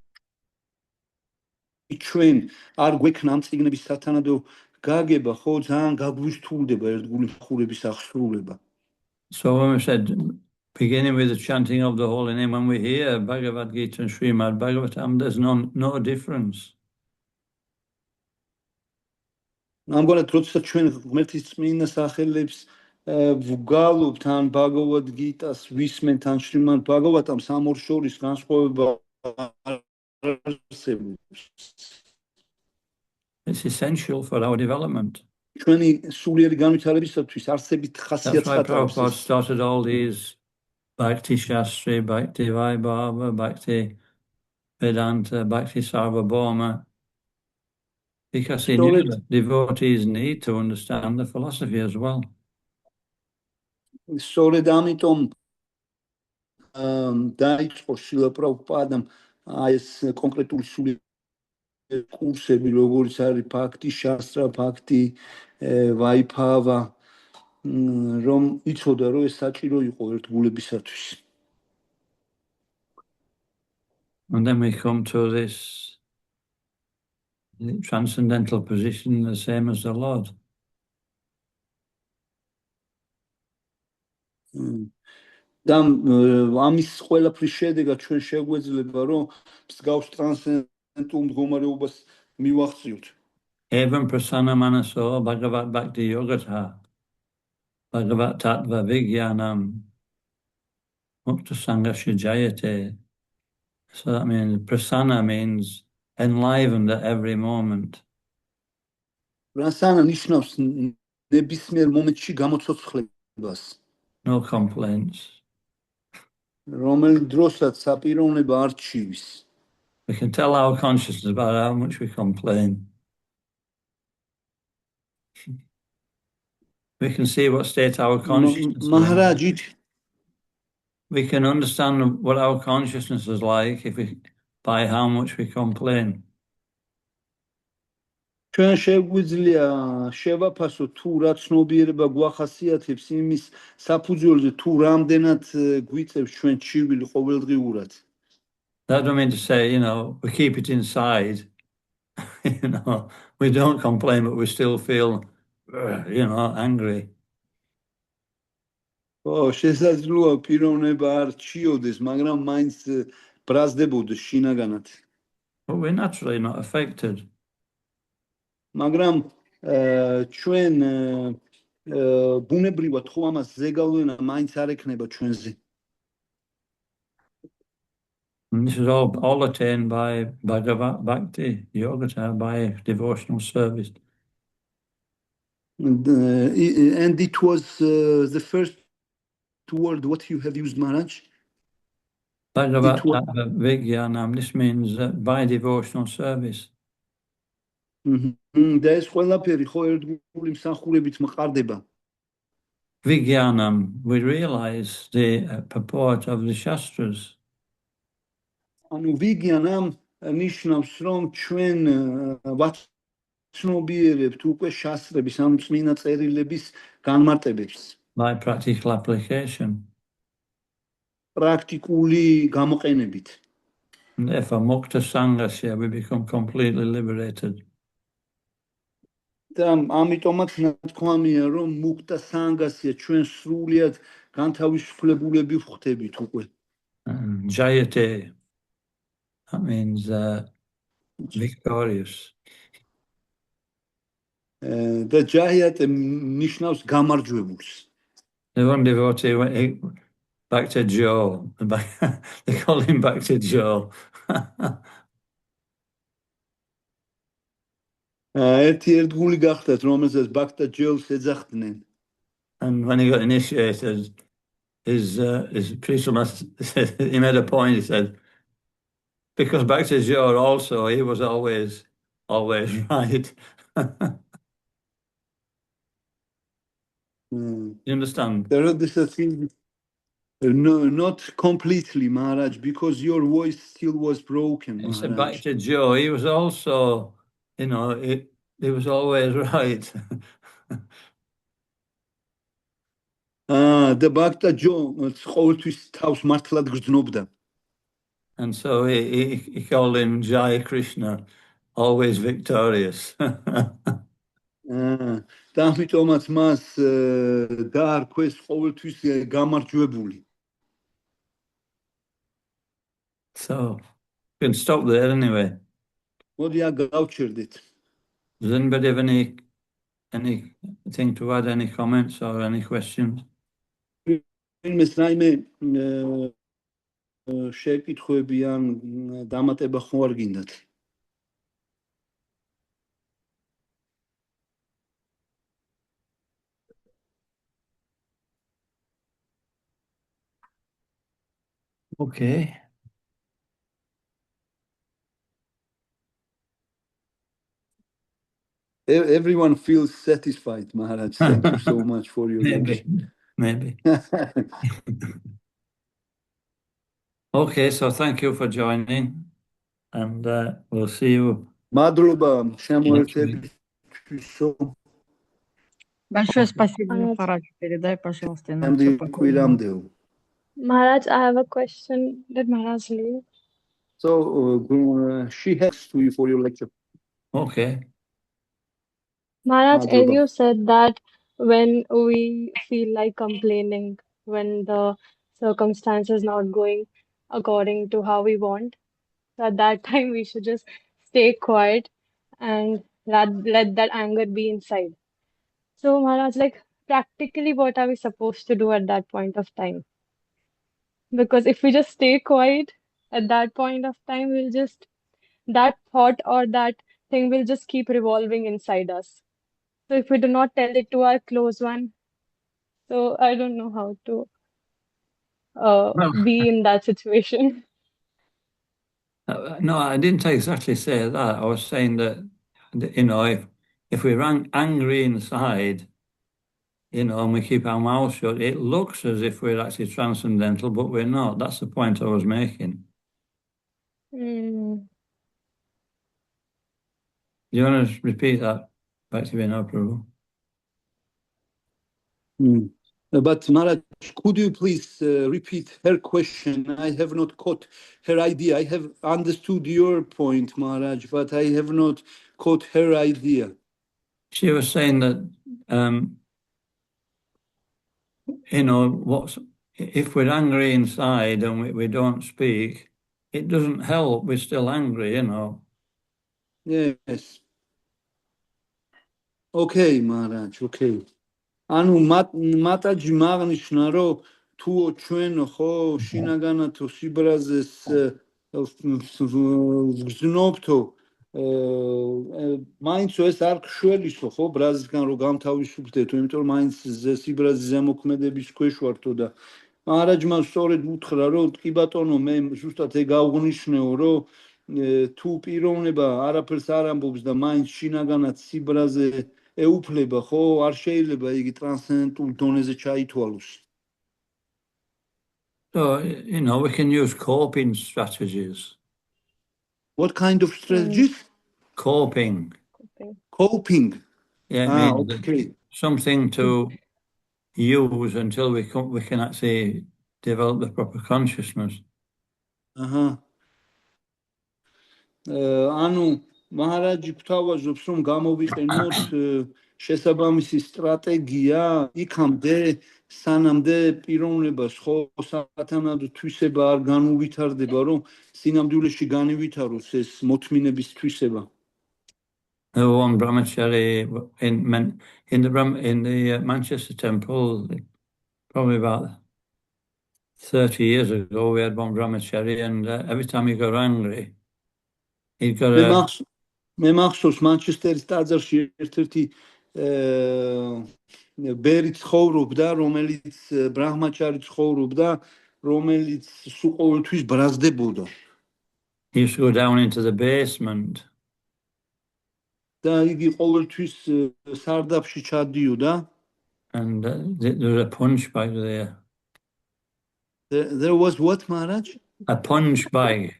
ჩვენ არ გვექნა ამ წიგნების სათანადო გაგება, ხო ძალიან გაგვირთულდება ერთგული მხურების აღსრულება. So when we said, beginning with the chanting of the holy name, when we hear Bhagavad Gita and Srimad Bhagavatam, there's no difference. ამგვარად, როდესაც ჩვენ ღმერთის წმინდა სახელებს ვგალობთ ან ბაგავად გიტას ვისმენთ ან შრიმად ბაგავატამს, ამ ორ შორის განსხვავება არსებობს. It's essential for our development. ჩვენი სულიერი განვითარებისათვის არსებით That's why Prabhupada ხასიათს started all these Bhakti Shastri, Bhakti Vaibhava, Bhakti Vedanta, Bhakti Sarvabhauma, because he knew that devotees need to understand the philosophy as well. სწორედ ამიტომ დაიწყო შრილა პრაბჰუპადამ ეს კონკრეტული სულიერი კურსები, როგორც არის ბhakti shastra, bhakti vaibhava, რომ იცოდა, რომ ეს საჭირო იყო ერთგულებისათვის. And then we come to this transcendental position, the same as the Lord. და ამის ყველაფრის შედეგად ჩვენ შეგვეძლება, რომ მსგავს ტრანსცენდენტულ მდგომარეობას მივახციოთ. Evam prasana manaso bhagavat bhakti yogata bhagavat tattva vigyanam mukta sangasya jayate. So that means prasana means enlivened at every moment. პრასანა ნიშნავს ნებისმიერ მომენტში გამოცოცხლებას. No complaints. რომელი დროსაც საპიროვნება არ ჩივის. We can tell our consciousness about how much we complain. We can see what state our consciousness is in. მაჰარაჯით We can understand what our consciousness is like by how much we complain. ჩვენ შეგვიძლია შევაფასოთ თუ რა ცნობიერება გვახასიათებს იმის საფუძველზე თუ რამდენად გვიწევს ჩვენ ჩივილი ყოველდღიურად. That don't mean to say, we keep it inside. We don't complain, but we still feel, angry. შესაძლოა პიროვნება არ ჩიოდეს, მაგრამ მაინც ბრაზდებოდეს შინაგანად. But we're naturally not affected. მაგრამ ჩვენ ბუნებრივად ხო ამას ზეგავლენა მაინც არ ექნება ჩვენზე. And this is all attained by Bhagavat Bhakti Yogata, by devotional service. And it was the first word, what you have used, Maharaj? Bhagavata Vijnanam, this means by devotional service. და ეს ყველაფერი ხო ერთგული მსახურებით მყარდება. Vijnanam, we realize the purport of the Shastras. ანუ ვიგიანამ ნიშნავს, რომ ჩვენ ვაცნობიერებთ უკვე შასტრების, ანუ წმინდა წერილების განმარტებებს. By practical application. პრაქტიკული გამოყენებით. And therefore, Mukta Sangasya, we become completely liberated. და ამიტომაც ნათქვამია, რომ მუქტა სანგასია ჩვენ სრულიად განთავისუფლებულები ვხდებით უკვე. Jayate, that means victorious. და ჯაიატე ნიშნავს გამარჯვებულს. The one devotee went back to Joe. They call him back to Joe. ერთი ერთგული გახდათ, რომელსაც ბაქტა ჯელს ეძახდნენ. And when he got initiated, his priest said, he made a point, he said, because Bhakti Joe also, he was always right. You understand? There is a thing, no, not completely, Maharaj, because your voice still was broken, He said Maharaj. Bhakti Joe, he was also, he was always right. The Bhakta Joe ყოველთვის თავს მართლად გრძნობდა. And so he called him Jai Krishna, always victorious. და ამიტომაც მას დაარქვეს ყოველთვის გამარჯვებული. So we can stop there anyway. მოდი გავჩერდეთ. Does anybody have anything to add, any comments or any questions? ვინმეს რაიმე შეკითხვები ან დამატება ხო არ გინდათ? Okay. Everyone feels satisfied, Maharaj. Thank you so much for your Maybe. Okay, so thank you for joining, and we'll see you. Madhulaba, Shamoertebisov. Большое спасибо, Махарадж. Передай, пожалуйста, нам Maharaj, I have a question. Did Maharaj leave? So she has to you for your lecture. Okay. Maharaj, as you said that when we feel like complaining, when the circumstances not going according to how we want, so at that time we should just stay quiet and let that anger be inside. So Maharaj, like practically what are we supposed to do at that point of time? Because if we just stay quiet at that point of time, that thought or that thing will just keep revolving inside us. So if we do not tell it to our close one, so I don't know how to be in that situation. No, I didn't exactly say that. I was saying that, if we're angry inside, and we keep our mouth shut, it looks as if we're actually transcendental, but we're not. That's the point I was making. Mm. Do you want to repeat that? Back to being Prabhu. But Maharaj, could you please repeat her question? I have not caught her idea. I have understood your point, Maharaj, but I have not caught her idea. She was saying that, if we're angry inside and we don't speak, it doesn't help. We're still angry, Yes. Okay, Maharaj, okay. ანუ მატაჯი მაგნიშნა რომ თუ ჩვენ ხო შინაგანათო სიბრაზეს ვგზნობთო მაინც ეს არ გშველისო ხო ბრაზისგან რომ გამთავისუფლდეთო, იმიტომ რომ მაინც სიბრაზის ზემოქმედების ქვეშ ვართო და მაჰარაჯმა სწორედ უთხრა რომ კი ბატონო მე ზუსტად ეგ აღვნიშნეო რომ თუ პიროვნება არაფერს არ ამბობს და მაინც შინაგანად სიბრაზე ეუფლება ხო არ შეიძლება იგი ტრანსცენდენტულ დონეზე ჩაითვალოს. So, we can use coping strategies. What kind of strategies? Coping. Coping. Yeah, okay. Something to use until we can actually develop the proper consciousness. ანუ მაჰარაჯი გვთავაზობს რომ გამოვიყენოთ შესაბამისი სტრატეგია იქამდე სანამდე პიროვნებას ხო სათანადო თვისება არ განუვითარდება რომ სინამდვილეში განივითაროს ეს მოთმინების თვისება. One brahmachari in the Manchester temple, probably about 30 years ago, we had one brahmachari, and every time he got angry, he got მე მახსოვს მანჩესტერის ტაძარში ერთ-ერთი ბერი ცხოვრობდა, რომელიც ბრაჰმაჩარი ცხოვრობდა, რომელიც სულ ყოველთვის ბრაზდებოდა. He used to go down into the basement. და იგი ყოველთვის სარდაფში ჩადიოდა. And there was a punch bag there. There was what, Maharaj? A punch bag.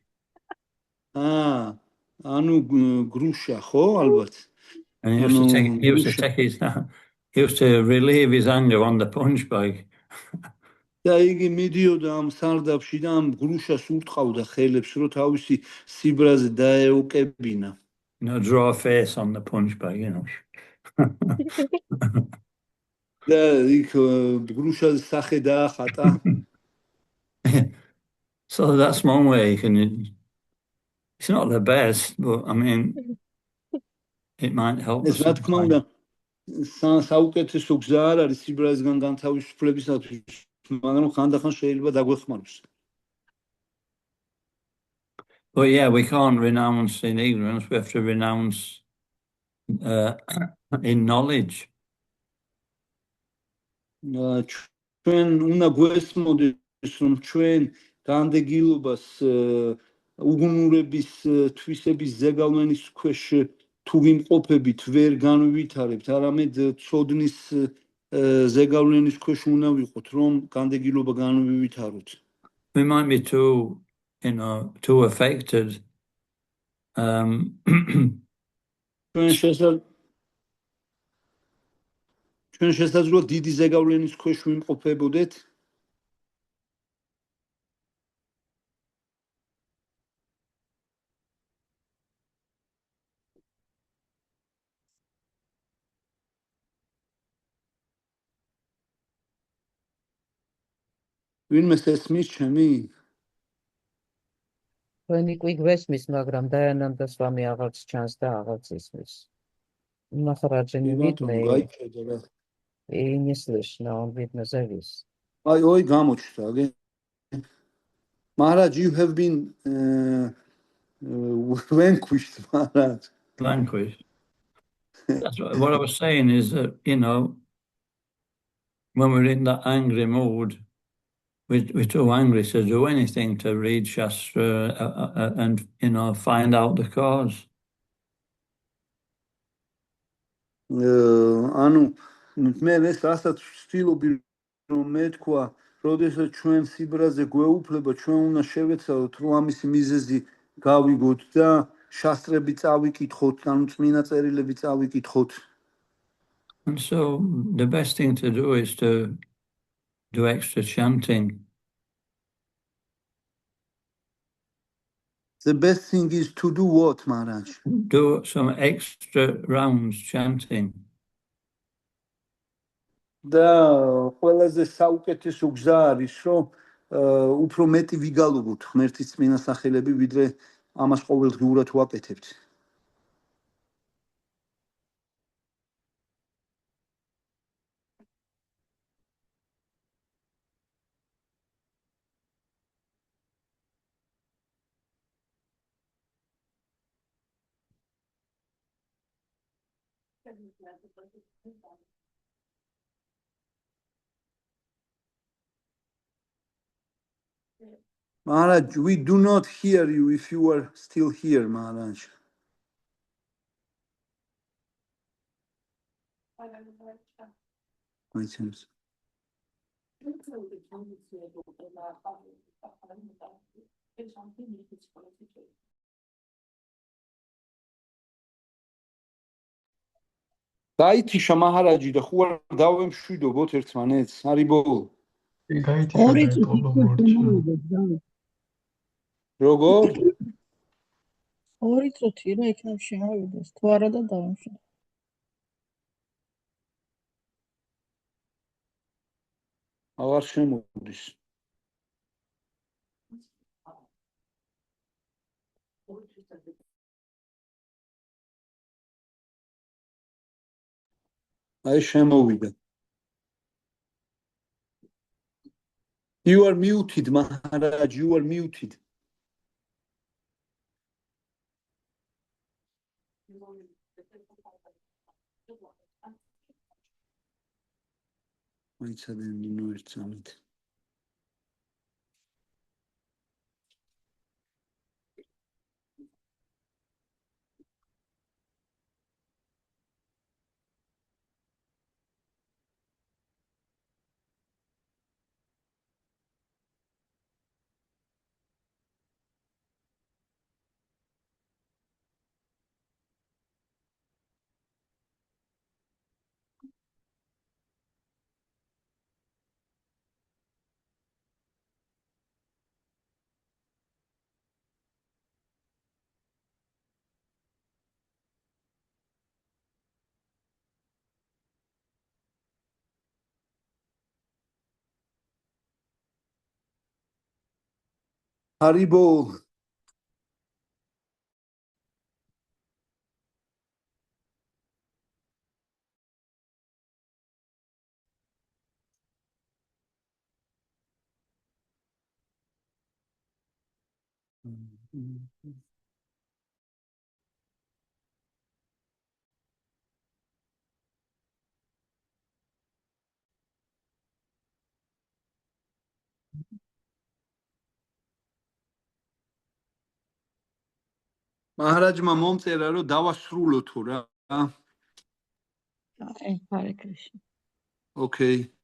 ანუ გრუშა, ხო, ალბათ. And he used to relieve his anger on the punch bag. და იგი მიდიოდა ამ სარდაფში და ამ გრუშას ურტყავდა ხელებს, რომ თავისი სიბრაზე დაეუკებინა. Draw a face on the punch bag, და იქ გრუშას სახე დაახატა. So that's one way you can. It's not the best, but I mean, it might help. ეს რა თქმა უნდა საუკეთესო გზა არ არის სიბრაზისგან განთავისუფლებისათვის, მაგრამ ხანდახან შეიძლება დაგვეხმაროს. But yeah, we can't renounce in ignorance. We have to renounce in knowledge. ჩვენ უნდა გვესმოდეს რომ ჩვენ განდეგილობას უგუნურების თვისების ზეგავლენის ქვეშ თუ ვიმყოფებით ვერ განვითარებთ, არამედ ცოდნის ზეგავლენის ქვეშ უნდა ვიყოთ, რომ განდეგილობა განვივითაროთ. We might be too affected. ჩვენ შესაძლოა დიდი ზეგავლენის ქვეშ ვიმყოფებოდეთ. ვინმე ესმის ჩემი? თქვენი კი გვესმის, მაგრამ დაიანანდა სვამი აღარც ჩანს და აღარც ისმის. Maharaj, не видно. И не слышно, он видно завис. Ой, gamocda. Maharaj, you have been vanquished, Maharaj. Vanquished. That's what I was saying is that, when we're in that angry mood, we're too angry to do anything to read Shastra and, find out the cause. ანუ მე ეს რასაც ვცდილობი რომ მეთქვა, როდესაც ჩვენ სიბრაზე გვეუფლება, ჩვენ უნდა შევეცადოთ რომ ამისი მიზეზი გავიგოთ და შასტრები წავიკითხოთ, ანუ წმინდა წერილები წავიკითხოთ. And so the best thing to do is to do extra chanting. The best thing is to do what, Maharaj? Do some extra rounds chanting. და ყველაზე საუკეთესო გზა არის რომ უფრო მეტი ვიგალობოთ ღმერთის წმინდა სახელები, ვიდრე ამას ყოველდღიურად ვაკეთებთ. Maharaj, we do not hear you if you are still here, Maharaj. License. გაითიშა მაჰარაჯი და ხო არ დავემშვიდობოთ ერთმანეთს. არიბოლ. გაითიშა და ეტყობა მორჩა. როგორ? ორი წუთი რა იქნებ შემოვიდეს, თუ არა და დავამშვიდო. აღარ შემოდის. აი შემოვიდა. You are muted, Maharaj, you are muted. Მოიცადე ნინო ერთმანეთ. Haribol. მაჰარაჯმა მომწერა რომ დავასრულოთო რა. აი, ჰარე კრიშნა. Okay.